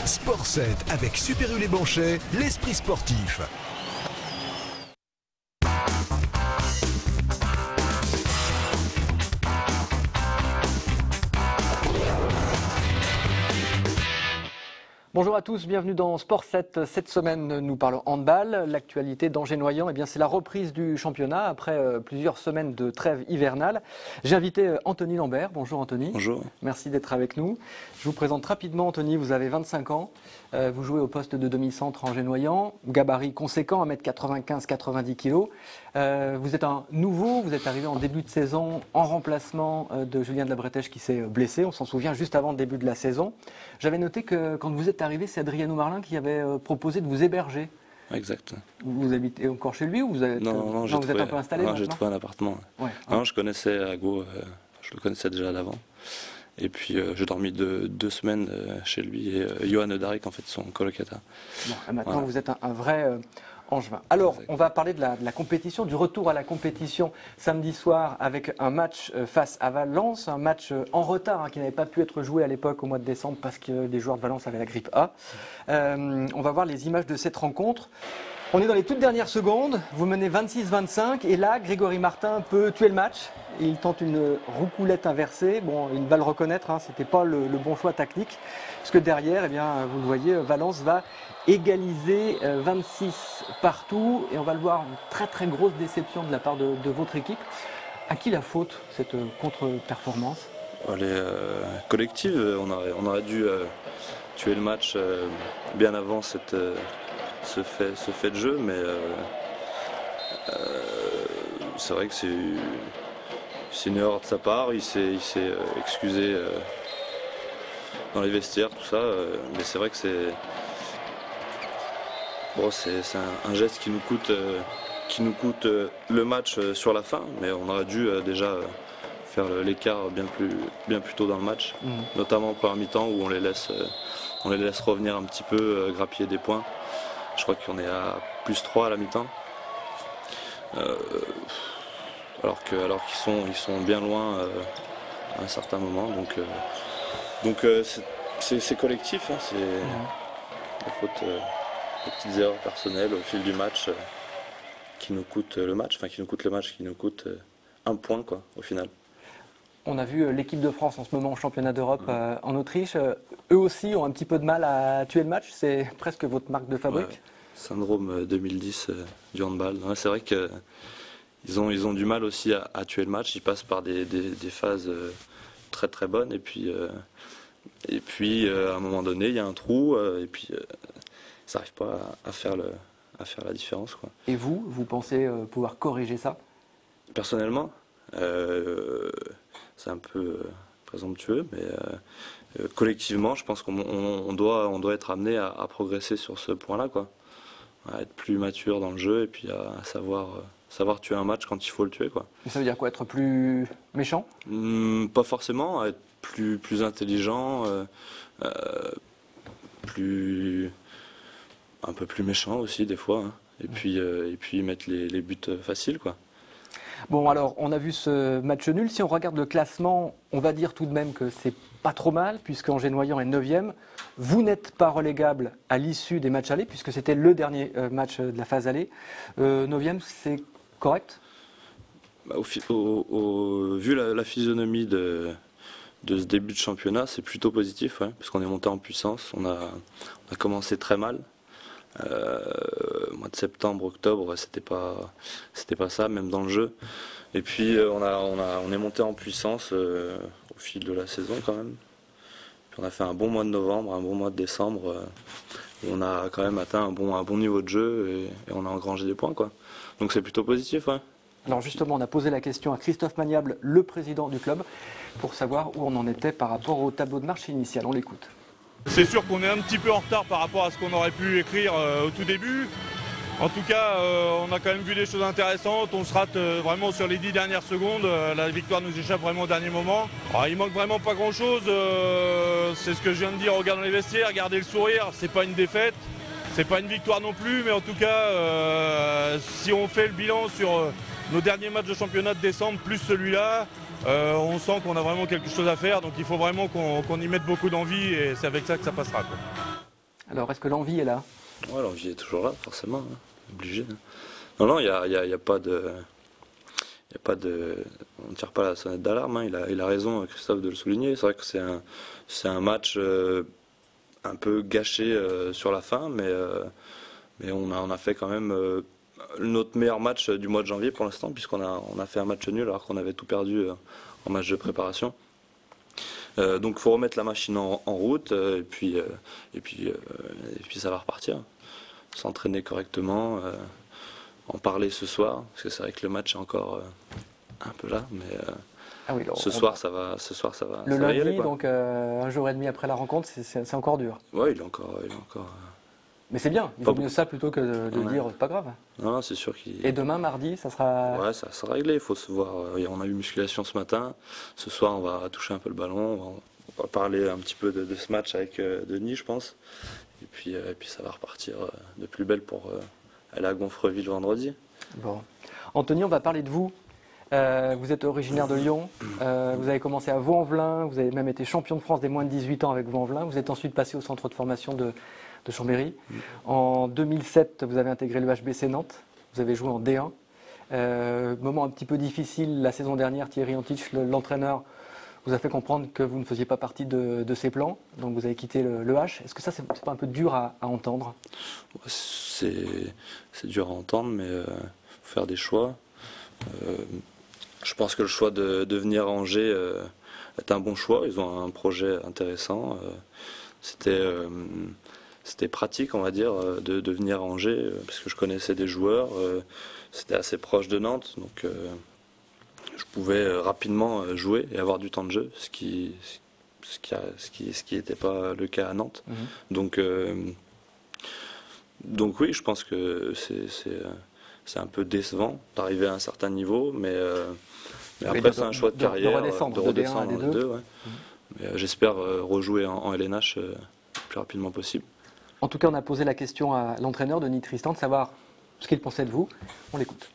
Sport 7 avec Super U Les Banchais, l'esprit sportif. Bonjour à tous, bienvenue dans Sport 7. Cette semaine, nous parlons handball. L'actualité d'Angers-Noyant, c'est la reprise du championnat après plusieurs semaines de trêve hivernale. J'ai invité Anthony Lambert. Bonjour Anthony. Bonjour. Merci d'être avec nous. Je vous présente rapidement Anthony, vous avez 25 ans. Vous jouez au poste de demi-centre Angers-Noyant. Gabarit conséquent, 1m95, 90 kg. Vous êtes un nouveau, vous êtes arrivé en début de saison en remplacement de Julien de la Bretèche qui s'est blessé. On s'en souvient juste avant le début de la saison. J'avais noté que quand vous êtes arrivé, c'est Adriano Marlin qui avait proposé de vous héberger. Exact. Vous habitez encore chez lui ou vous êtes, non, vous êtes un peu installé? Non, j'ai trouvé un appartement. Ouais. Non, je connaissais Ago, je le connaissais déjà d'avant. Et puis j'ai dormi deux semaines chez lui et Johan Darek, en fait, son colocataire. Bon, maintenant, voilà. Vous êtes un vrai Angevin. Alors, on va parler de la compétition, du retour à la compétition samedi soir avec un match face à Valence, un match en retard qui n'avait pas pu être joué à l'époque au mois de décembre parce que les joueurs de Valence avaient la grippe A. On va voir les images de cette rencontre. On est dans les toutes dernières secondes, vous menez 26-25 et là, Grégory Martin peut tuer le match. Il tente une roucoulette inversée. Bon, il va le reconnaître, ce n'était pas le bon choix tactique. Parce que derrière, vous le voyez, Valence va égaliser 26 partout. Et on va le voir, une très très grosse déception de la part de votre équipe. À qui la faute, cette contre-performance? Elle est collective. On aurait dû tuer le match bien avant ce fait de jeu. Mais c'est vrai que c'est une erreur de sa part. Il s'est excusé dans les vestiaires, tout ça. Mais c'est vrai que c'est un geste qui nous coûte le match sur la fin. Mais on aurait dû déjà faire l'écart bien plus tôt dans le match, notamment en première mi-temps où on les laisse revenir un petit peu, grappiller des points. Je crois qu'on est à +3 à la mi-temps. Alors qu'ils sont bien loin à un certain moment. Donc c'est collectif, c'est la faute des petites erreurs personnelles au fil du match qui nous coûtent le match, qui nous coûte un point au final. On a vu l'équipe de France en ce moment au championnat d'Europe en Autriche. Eux aussi ont un petit peu de mal à tuer le match, c'est presque votre marque de fabrique. Ouais. Syndrome 2010 du handball. Ouais, c'est vrai qu'ils ont du mal aussi à tuer le match. Ils passent par des phases très très bonnes et puis à un moment donné il y a un trou et puis ils n'arrivent pas à faire la différence. Et vous pensez pouvoir corriger ça? Personnellement, c'est un peu présomptueux, mais collectivement, je pense qu'on doit être amené à progresser sur ce point-là, à être plus mature dans le jeu et puis à savoir tuer un match quand il faut le tuer. Mais ça veut dire quoi? Être plus méchant? Pas forcément, à être plus intelligent, un peu plus méchant aussi des fois, et puis mettre les buts faciles. Bon, alors, on a vu ce match nul. Si on regarde le classement, on va dire tout de même que c'est pas trop mal, puisque Angers-Noyant est 9e. Vous n'êtes pas relégable à l'issue des matchs allés, puisque c'était le dernier match de la phase allée. 9e, c'est correct? Vu la physionomie de ce début de championnat, c'est plutôt positif, parce qu'on est monté en puissance. On a commencé très mal. Mois de septembre, octobre, c'était pas ça, même dans le jeu. Et puis on est monté en puissance au fil de la saison quand même. Puis on a fait un bon mois de novembre, un bon mois de décembre. Où on a quand même atteint un bon niveau de jeu et on a engrangé des points. Donc c'est plutôt positif. Alors justement, on a posé la question à Christophe Maniable, le président du club, pour savoir où on en était par rapport au tableau de marche initial. On l'écoute. C'est sûr qu'on est un petit peu en retard par rapport à ce qu'on aurait pu écrire au tout début. En tout cas, on a quand même vu des choses intéressantes. On se rate vraiment sur les 10 dernières secondes. La victoire nous échappe vraiment au dernier moment. Alors, il manque vraiment pas grand-chose. C'est ce que je viens de dire. Regardez les vestiaires, gardez le sourire. C'est pas une défaite, c'est pas une victoire non plus. Mais en tout cas, si on fait le bilan sur nos derniers matchs de championnat de décembre, plus celui-là, on sent qu'on a vraiment quelque chose à faire. Donc il faut vraiment qu'on y mette beaucoup d'envie et c'est avec ça que ça passera. Alors, est-ce que l'envie est là? Ouais, l'envie est toujours là, forcément, hein. Obligé. Non, non, il y a pas de... Y a pas de, on ne tire pas la sonnette d'alarme, hein. Il a raison, Christophe, de le souligner. C'est vrai que c'est un match un peu gâché sur la fin, mais on a fait quand même notre meilleur match du mois de janvier pour l'instant, puisqu'on a fait un match nul alors qu'on avait tout perdu en match de préparation. Donc il faut remettre la machine en route et puis ça va repartir. S'entraîner correctement. En parler ce soir, parce que c'est vrai que le match est encore un peu là, mais Ah oui, ce soir ça va le ça va y lundi, aller, quoi. donc un jour et demi après la rencontre, c'est encore dur. Ouais, il est encore Mais c'est bien, il vaut mieux ça plutôt que de Ouais. dire pas grave. non, c'est sûr qu'il... Et demain, mardi, ça sera... Ouais, ça sera réglé, il faut se voir. On a eu musculation ce matin, ce soir on va toucher un peu le ballon, on va parler un petit peu de ce match avec Denis, je pense, et puis ça va repartir de plus belle pour aller à Gonfreville vendredi. Bon. Anthony, on va parler de vous. Vous êtes originaire de Lyon, vous avez commencé à Vaux-en-Velin, vous avez même été champion de France des moins de 18 ans avec Vaux-en-Velin, vous êtes ensuite passé au centre de formation de Chambéry. En 2007, vous avez intégré le HBC Nantes, vous avez joué en D1. Moment un petit peu difficile la saison dernière, Thierry Antich, l'entraîneur, vous a fait comprendre que vous ne faisiez pas partie de ses plans, donc vous avez quitté le H. Est-ce que ça, c'est pas un peu dur à entendre? C'est dur à entendre, mais faut faire des choix. Je pense que le choix de venir à Angers est un bon choix. Ils ont un projet intéressant. C'était pratique, on va dire, de venir à Angers, parce que je connaissais des joueurs. C'était assez proche de Nantes, donc je pouvais rapidement jouer et avoir du temps de jeu, ce qui n'était pas le cas à Nantes. Donc oui, je pense que c'est un peu décevant d'arriver à un certain niveau, mais après c'est un choix de carrière, de redescendre en D2. Ouais. Mais j'espère rejouer en LNH le plus rapidement possible. En tout cas, on a posé la question à l'entraîneur Denis Tristan de savoir ce qu'il pensait de vous. On l'écoute.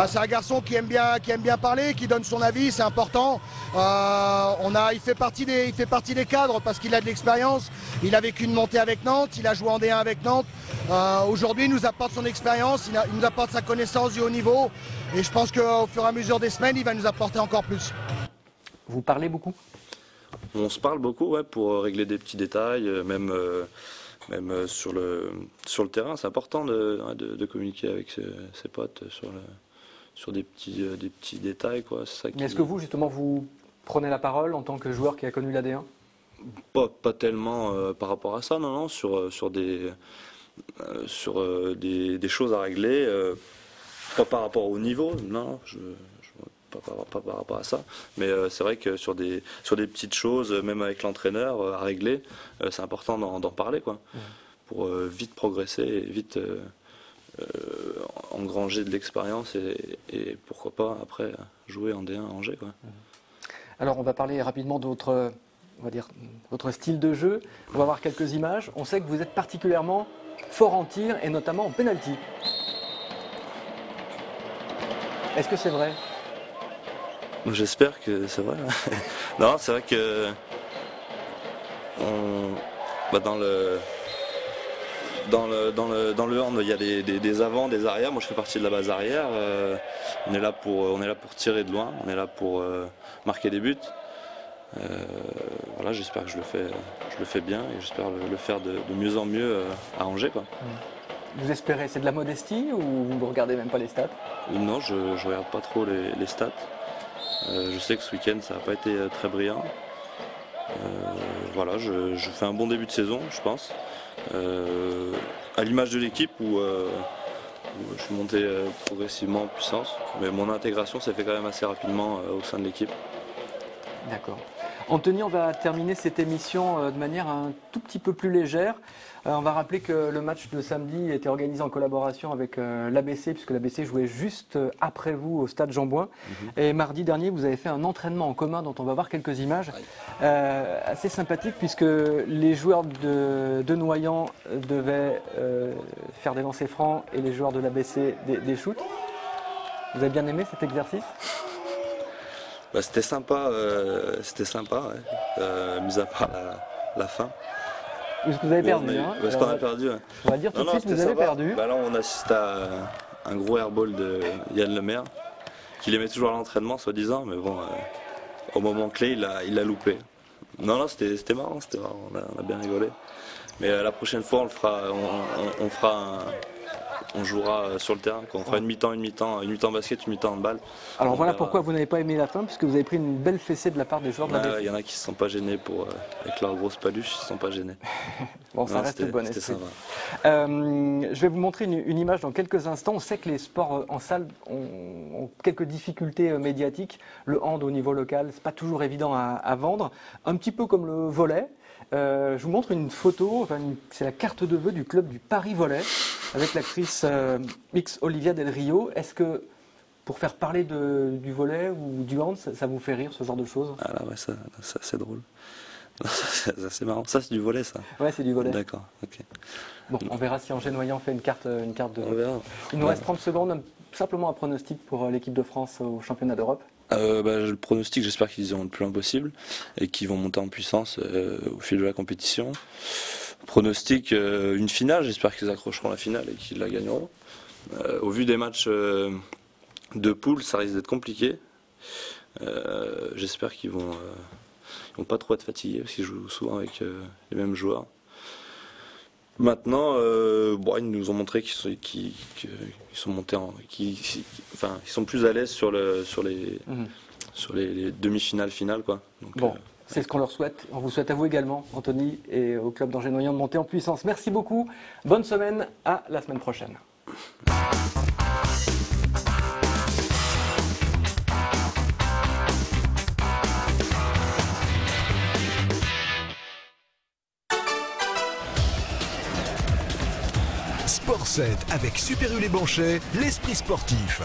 C'est un garçon qui aime bien parler, qui donne son avis, c'est important. Il fait partie des cadres parce qu'il a de l'expérience. Il a vécu une montée avec Nantes, il a joué en D1 avec Nantes. Aujourd'hui, il nous apporte son expérience, il nous apporte sa connaissance du haut niveau. Et je pense qu'au fur et à mesure des semaines, il va nous apporter encore plus. Vous parlez beaucoup? On se parle beaucoup, ouais, pour régler des petits détails, même sur le terrain. C'est important de communiquer avec ses potes sur des petits détails, quoi. Mais est-ce que vous, justement, vous prenez la parole en tant que joueur qui a connu la D1? Pas tellement par rapport à ça, non, sur des choses à régler, pas par rapport au niveau, non, pas par rapport à ça, mais c'est vrai que sur des petites choses, même avec l'entraîneur, à régler, c'est important d'en parler, quoi, pour vite progresser et vite engranger de l'expérience et pourquoi pas après jouer en D1 à Angers, quoi. Alors on va parler rapidement d'autre, on va dire, votre style de jeu. On va voir quelques images. On sait que vous êtes particulièrement fort en tir et notamment en penalty. Est-ce que c'est vrai? J'espère que c'est vrai. Non, c'est vrai que dans le hand, il y a des avants, des arrières. Moi, je fais partie de la base arrière. On est là pour tirer de loin. On est là pour marquer des buts. Voilà, j'espère que je le fais bien et j'espère le faire de mieux en mieux à Angers, quoi. Vous espérez, c'est de la modestie ou vous ne regardez même pas les stats? Non, je regarde pas trop les stats. Je sais que ce week-end ça n'a pas été très brillant. Voilà, je fais un bon début de saison, je pense. À l'image de l'équipe où je suis monté progressivement en puissance. Mais mon intégration s'est fait quand même assez rapidement au sein de l'équipe. D'accord. Anthony, on va terminer cette émission de manière un tout petit peu plus légère. On va rappeler que le match de samedi était organisé en collaboration avec l'ABC, puisque l'ABC jouait juste après vous au stade Jean-Bouin. Et mardi dernier, vous avez fait un entraînement en commun dont on va voir quelques images. Assez sympathique, puisque les joueurs de Noyant devaient faire des lancers francs et les joueurs de l'ABC des shoots. Vous avez bien aimé cet exercice? Bah, c'était sympa, ouais. Mis à part la fin. Parce que vous avez perdu. Parce qu'on a perdu. Ouais. On va dire tout de suite, vous avez perdu. Bah là, on assiste à un gros airball de Yann Lemaire, qui les met toujours à l'entraînement, soi-disant, mais bon, au moment clé, il l'a loupé. Non, c'était marrant, on a bien rigolé. Mais la prochaine fois, on jouera sur le terrain, on fera une mi-temps basket, une mi-temps handball. Alors voilà pourquoi vous n'avez pas aimé la fin, puisque vous avez pris une belle fessée de la part des joueurs de la défense. Il y en a qui ne se sont pas gênés avec leur grosse paluche, ils ne se sont pas gênés. Bon, ça reste bon esprit. Sympa. Je vais vous montrer une image dans quelques instants. On sait que les sports en salle ont quelques difficultés médiatiques. Le hand au niveau local, c'est pas toujours évident à vendre. Un petit peu comme le volley. Je vous montre une photo, c'est la carte de vœux du club du Paris Volley avec l'actrice X Olivia Del Rio. Est-ce que pour faire parler du volley ou du hand, ça vous fait rire ce genre de choses? Ah là ouais, ça c'est drôle. Ça c'est marrant. Ça c'est du volley ça? Ouais, c'est du volley. D'accord, ok. Bon, on verra si Angers Noyant fait une carte de On verra. Il nous reste 30 secondes, simplement un pronostic pour l'équipe de France au championnat d'Europe. Le pronostic, j'espère qu'ils iront le plus loin possible et qu'ils vont monter en puissance au fil de la compétition. Pronostic, une finale, j'espère qu'ils accrocheront la finale et qu'ils la gagneront. Au vu des matchs de poule, ça risque d'être compliqué. J'espère qu'ils vont pas trop être fatigués parce qu'ils jouent souvent avec les mêmes joueurs. Maintenant, ils nous ont montré qu'ils sont montés ils sont plus à l'aise sur les demi-finales, finales quoi. Donc, bon, c'est ce qu'on leur souhaite. On vous souhaite à vous également, Anthony, et au club d'Angers Noyant de monter en puissance. Merci beaucoup. Bonne semaine. À la semaine prochaine. Sport 7 avec Super U les Banchais, l'esprit sportif.